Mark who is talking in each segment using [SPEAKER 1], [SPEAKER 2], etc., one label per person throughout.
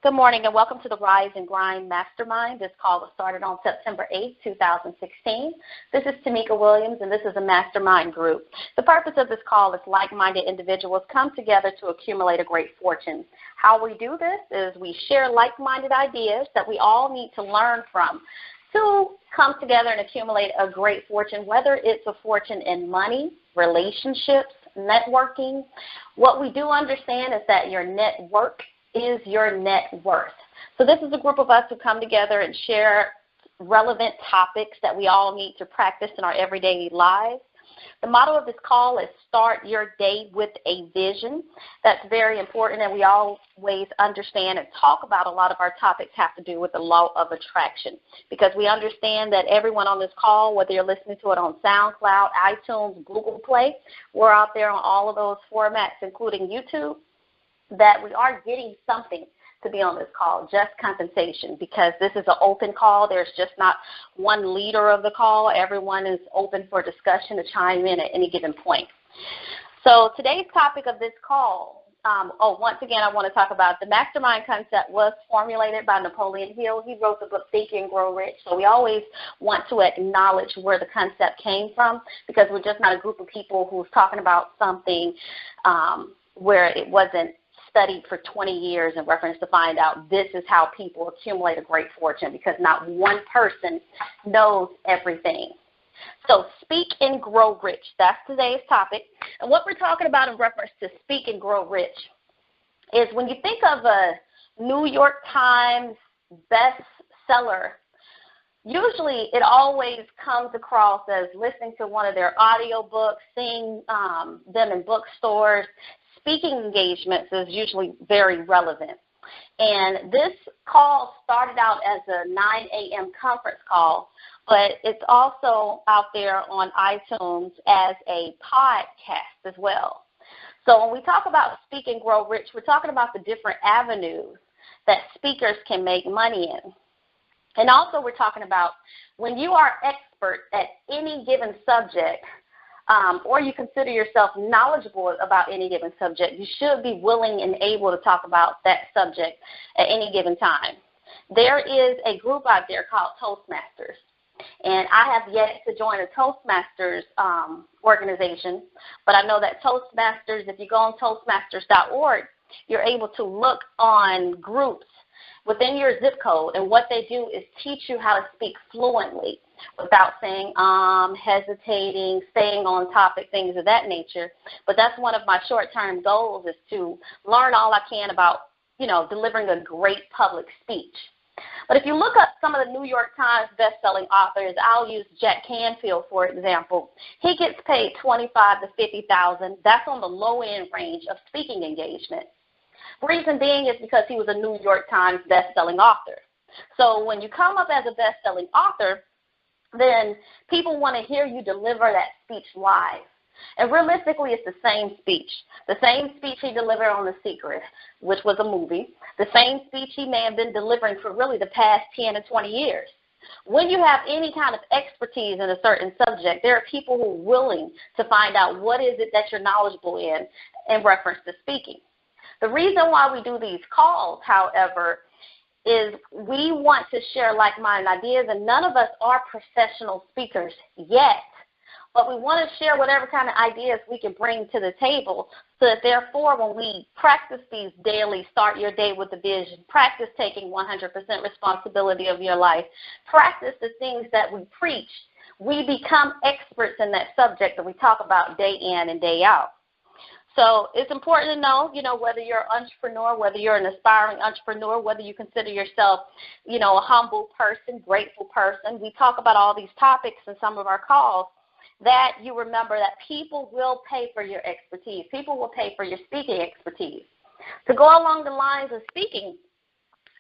[SPEAKER 1] Good morning and welcome to the Rise and Grind Mastermind. This call was started on September 8, 2016. This is Timeka Williams and this is a mastermind group. The purpose of this call is like-minded individuals come together to accumulate a great fortune. How we do this is we share like-minded ideas that we all need to learn from to come together and accumulate a great fortune, whether it's a fortune in money, relationships, networking. What we do understand is that your network is your net worth. So this is a group of us who come together and share relevant topics that we all need to practice in our everyday lives. The motto of this call is start your day with a vision. That's very important, and we always understand and talk about a lot of our topics have to do with the law of attraction, because we understand that everyone on this call, whether you're listening to it on SoundCloud, iTunes, Google Play, we're out there on all of those formats, including YouTube, that we are getting something to be on this call, just compensation, because this is an open call. There's just not one leader of the call. Everyone is open for discussion to chime in at any given point. So today's topic of this call, once again, I want to talk about the mastermind concept was formulated by Napoleon Hill. He wrote the book Think and Grow Rich. So we always want to acknowledge where the concept came from, because we're just not a group of people who's talking about something where it wasn't studied for 20 years in reference to find out this is how people accumulate a great fortune, because not one person knows everything. So speak and grow rich. That's today's topic. And what we're talking about in reference to speak and grow rich is when you think of a New York Times bestseller, usually it always comes across as listening to one of their audio books, seeing them in bookstores. Speaking engagements is usually very relevant. And this call started out as a 9 a.m. conference call, but it's also out there on iTunes as a podcast as well. So when we talk about Speak and Grow Rich, we're talking about the different avenues that speakers can make money in. And also we're talking about when you are expert at any given subject, or you consider yourself knowledgeable about any given subject, you should be willing and able to talk about that subject at any given time. There is a group out there called Toastmasters, and I have yet to join a Toastmasters organization, but I know that Toastmasters, if you go on toastmasters.org, you're able to look on groups within your zip code, and what they do is teach you how to speak fluently without saying hesitating, staying on topic, things of that nature. But that's one of my short-term goals, is to learn all I can about, delivering a great public speech. But if you look up some of the New York Times best-selling authors, I'll use Jack Canfield, for example. He gets paid $25,000 to $50,000. That's on the low-end range of speaking engagement. Reason being is because he was a New York Times best-selling author. So when you come up as a best-selling author, then people want to hear you deliver that speech live. And realistically, it's the same speech. The same speech he delivered on The Secret, which was a movie. The same speech he may have been delivering for really the past 10 or 20 years. When you have any kind of expertise in a certain subject, there are people who are willing to find out what is it that you're knowledgeable in reference to speaking. The reason why we do these calls, however, is we want to share like-minded ideas, and none of us are professional speakers yet, but we want to share whatever kind of ideas we can bring to the table, so that therefore when we practice these daily, start your day with a vision, practice taking 100% responsibility of your life, practice the things that we preach, we become experts in that subject that we talk about day in and day out. So it's important to know, whether you're an entrepreneur, whether you're an aspiring entrepreneur, whether you consider yourself, a humble person, grateful person. We talk about all these topics in some of our calls, that you remember that people will pay for your expertise. People will pay for your speaking expertise. To go along the lines of speaking,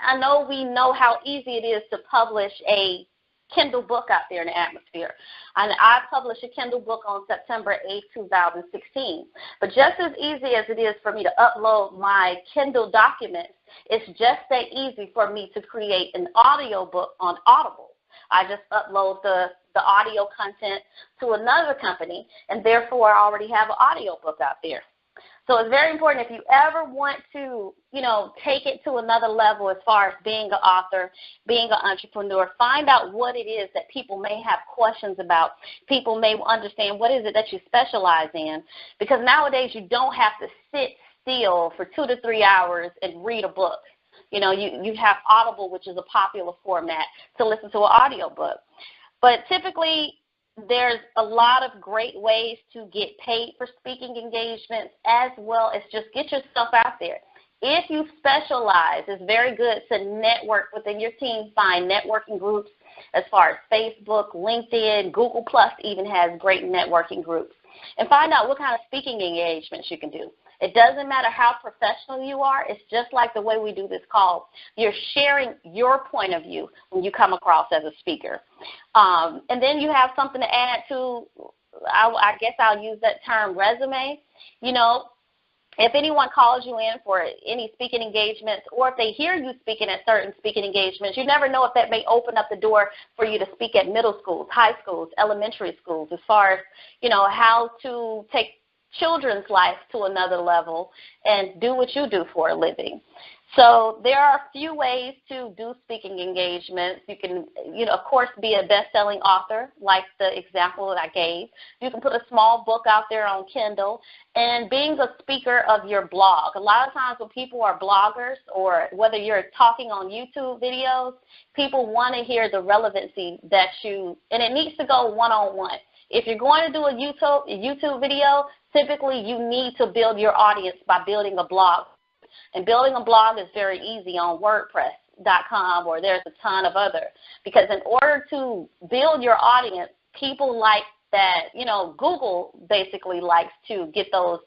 [SPEAKER 1] I know we know how easy it is to publish a Kindle book out there in the atmosphere. And I published a Kindle book on September 8, 2016. But just as easy as it is for me to upload my Kindle documents, it's just that easy for me to create an audio book on Audible. I just upload the audio content to another company, and therefore I already have an audio book out there. So it's very important if you ever want to, take it to another level as far as being an author, being an entrepreneur, find out what it is that people may have questions about. People may understand what is it that you specialize in, because nowadays you don't have to sit still for 2 to 3 hours and read a book. You have Audible, which is a popular format to listen to an audiobook. But typically, there's a lot of great ways to get paid for speaking engagements, as well as just get yourself out there. If you specialize, it's very good to network within your team. Find networking groups as far as Facebook, LinkedIn, Google Plus even has great networking groups. And find out what kind of speaking engagements you can do. It doesn't matter how professional you are. It's just like the way we do this call. You're sharing your point of view when you come across as a speaker. And then you have something to add to, I guess I'll use that term, resume. If anyone calls you in for any speaking engagements, or if they hear you speaking at certain speaking engagements, you never know if that may open up the door for you to speak at middle schools, high schools, elementary schools, as far as, how to take children's life to another level and do what you do for a living. So there are a few ways to do speaking engagements. You can, of course, be a best-selling author, like the example that I gave. You can put a small book out there on Kindle, and being a speaker of your blog. A lot of times when people are bloggers, or whether you're talking on YouTube videos, people want to hear the relevancy that and it needs to go one-on-one. If you're going to do a YouTube video, typically you need to build your audience by building a blog. And building a blog is very easy on WordPress.com, or there's a ton of other. Because in order to build your audience, people like that, Google basically likes to get the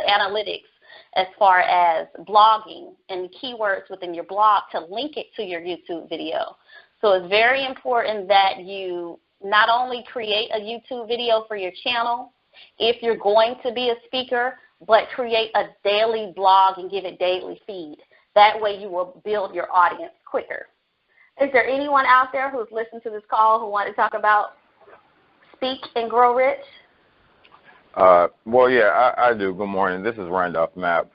[SPEAKER 1] analytics as far as blogging and keywords within your blog to link it to your YouTube video. So it's very important that you not only create a YouTube video for your channel, if you're going to be a speaker, but create a daily blog and give it daily feed. That way you will build your audience quicker. Is there anyone out there who's listened to this call who want to talk about Speak and Grow Rich?
[SPEAKER 2] Well, yeah, I do. Good morning. This is Randolph, Mapp.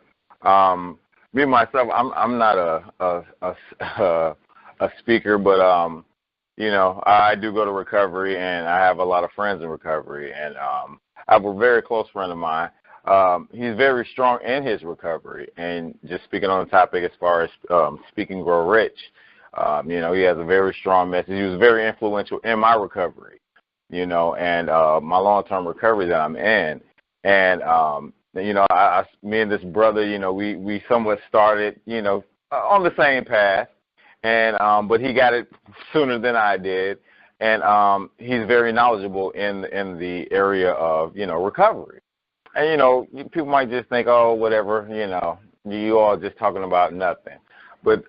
[SPEAKER 2] Me, myself, I'm not a speaker, but, I do go to recovery, and I have a lot of friends in recovery. And I have a very close friend of mine. He's very strong in his recovery. And just speaking on the topic as far as Speak and Grow Rich, he has a very strong message. He was very influential in my recovery, and my long-term recovery that I'm in. And, me and this brother, we somewhat started, on the same path. And but he got it sooner than I did. And he's very knowledgeable in the area of, recovery. And, people might just think, oh, whatever, you all just talking about nothing. But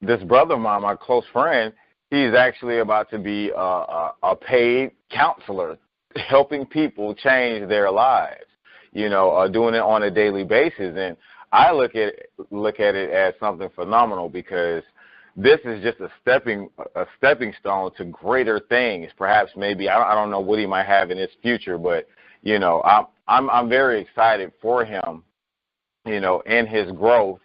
[SPEAKER 2] this brother of mine, my close friend, he's actually about to be a paid counselor, helping people change their lives, doing it on a daily basis. And I look at it as something phenomenal, because this is just a stepping stone to greater things. Perhaps maybe I don't know what he might have in his future, but I'm very excited for him, in his growth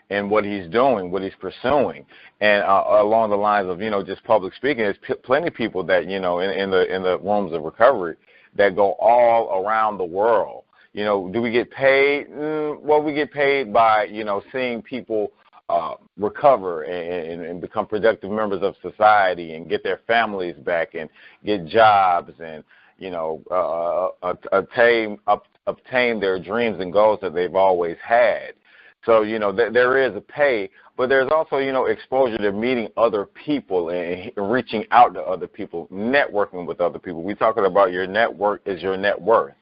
[SPEAKER 2] and what he's doing, what he's pursuing, and along the lines of just public speaking. There's plenty of people that in the rooms of recovery that go all around the world. Do we get paid? Well, we get paid by seeing people recover and become productive members of society and get their families back and get jobs and obtain their dreams and goals that they've always had. So there is a pay, but there's also exposure to meeting other people and reaching out to other people, networking with other people. We're talking about your network is your net worth.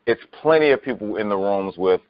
[SPEAKER 2] It's plenty of people in the rooms with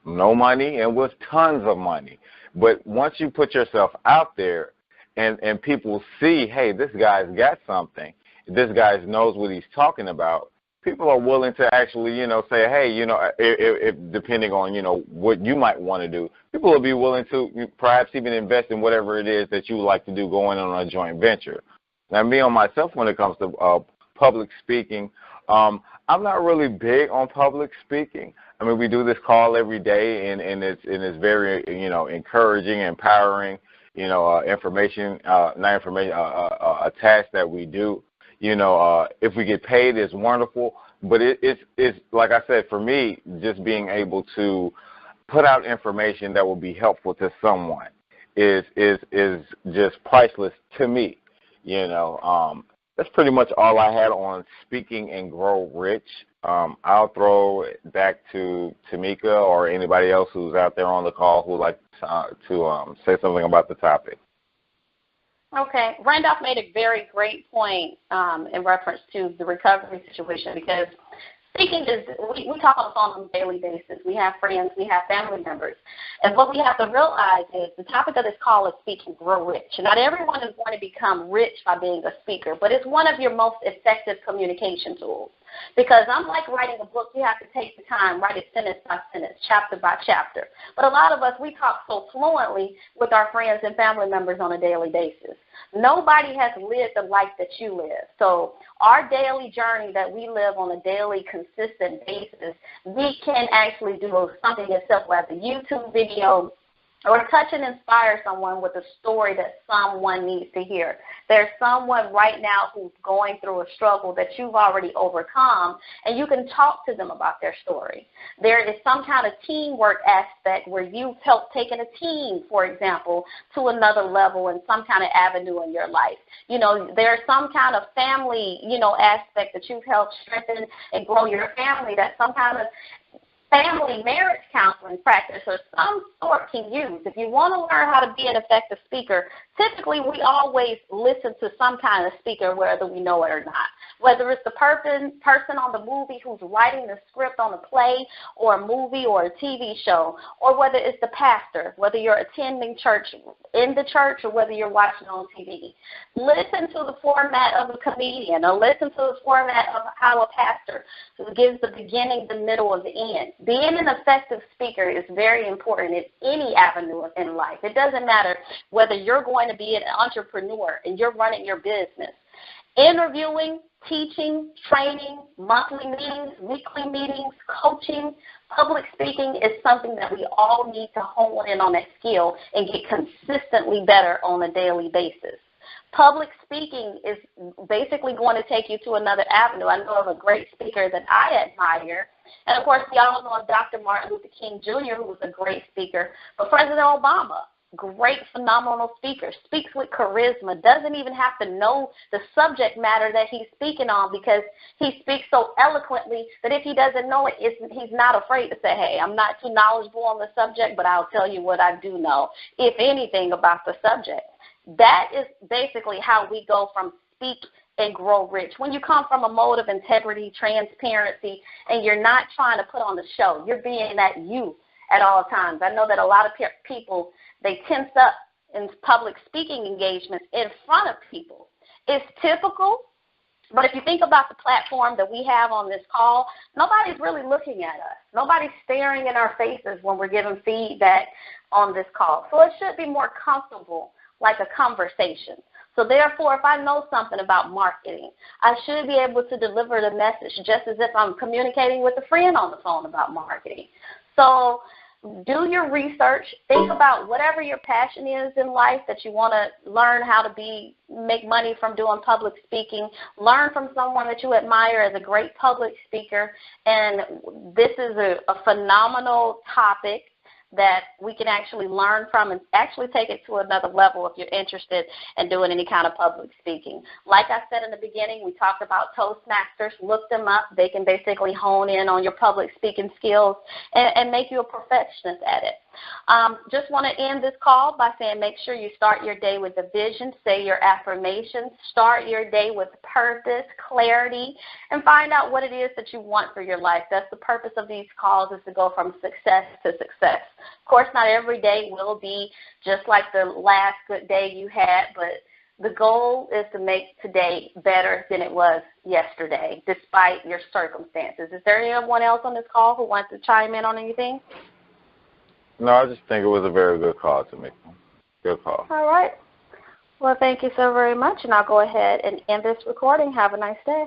[SPEAKER 2] no money and with tons of money. But once you put yourself out there and people see, hey, this guy's got something, this guy knows what he's talking about, people are willing to actually, say, hey, if depending on, what you might want to do, people will be willing to perhaps even invest in whatever it is that you would like to do going on a joint venture. Now, me on myself, when it comes to public speaking, I'm not really big on public speaking. I mean, we do this call every day, and it's very, you know, encouraging, empowering, you know, a task that we do. You know, if we get paid, it's wonderful. But it's like I said, for me, just being able to put out information that will be helpful to someone is just priceless to me. You know, that's pretty much all I had on Speaking and Grow Rich. I'll throw it back to Timeka or anybody else who's out there on the call who would like to say something about the topic.
[SPEAKER 1] Okay. Randolph made a very great point in reference to the recovery situation, because speaking is, we talk on the phone on a daily basis. We have friends, we have family members. And what we have to realize is the topic of this call is Speak and Grow Rich. Not everyone is going to become rich by being a speaker, but it's one of your most effective communication tools. Because unlike writing a book, you have to take the time, write it sentence by sentence, chapter by chapter. But a lot of us, we talk so fluently with our friends and family members on a daily basis. Nobody has lived the life that you live. So our daily journey that we live on a daily, consistent basis, we can actually do something as simple as a YouTube video or touch and inspire someone with a story that someone needs to hear. There's someone right now who's going through a struggle that you've already overcome, and you can talk to them about their story. There is some kind of teamwork aspect where you've helped taking a team, for example, to another level in some kind of avenue in your life. You know, there's some kind of family, you know, aspect that you've helped strengthen and grow your family, that some kind of family marriage counseling practice or some sort can use. If you want to learn how to be an effective speaker, typically we always listen to some kind of speaker, whether we know it or not. Whether it's the person on the movie who's writing the script on a play or a movie or a TV show, or whether it's the pastor, whether you're attending church in the church or whether you're watching on TV. Listen to the format of a comedian, or listen to the format of how a pastor gives the beginning, the middle, and the end. Being an effective speaker is very important in any avenue in life. It doesn't matter whether you're going to be an entrepreneur and you're running your business. Interviewing, teaching, training, monthly meetings, weekly meetings, coaching, public speaking is something that we all need to hone in on that skill and get consistently better on a daily basis. Public speaking is basically going to take you to another avenue. I know of a great speaker that I admire. And, of course, we all know of Dr. Martin Luther King Jr., who was a great speaker. But President Obama, great, phenomenal speaker, speaks with charisma, doesn't even have to know the subject matter that he's speaking on, because he speaks so eloquently that if he doesn't know it, he's not afraid to say, hey, I'm not too knowledgeable on the subject, but I'll tell you what I do know, if anything, about the subject. That is basically how we go from speak and grow rich. When you come from a mode of integrity, transparency, and you're not trying to put on the show, you're being that you at all times. I know that a lot of people, they tense up in public speaking engagements in front of people. It's typical, but if you think about the platform that we have on this call, nobody's really looking at us. Nobody's staring in our faces when we're giving feedback on this call. So it should be more comfortable, like a conversation. So therefore, if I know something about marketing, I should be able to deliver the message just as if I'm communicating with a friend on the phone about marketing. So do your research. Think about whatever your passion is in life that you want to learn how to make money from doing public speaking. Learn from someone that you admire as a great public speaker. And this is a phenomenal topic that we can actually learn from and actually take it to another level if you're interested in doing any kind of public speaking. Like I said in the beginning, we talked about Toastmasters. Look them up. They can basically hone in on your public speaking skills and make you a perfectionist at it. Just want to end this call by saying make sure you start your day with a vision, say your affirmations, start your day with purpose, clarity, and find out what it is that you want for your life. That's the purpose of these calls, is to go from success to success. Of course, not every day will be just like the last good day you had, but the goal is to make today better than it was yesterday, despite your circumstances. Is there anyone else on this call who wants to chime in on anything?
[SPEAKER 2] No, I just think it was a very good call to make. Good call.
[SPEAKER 1] All right. Well, thank you so very much, and I'll go ahead and end this recording. Have a nice day.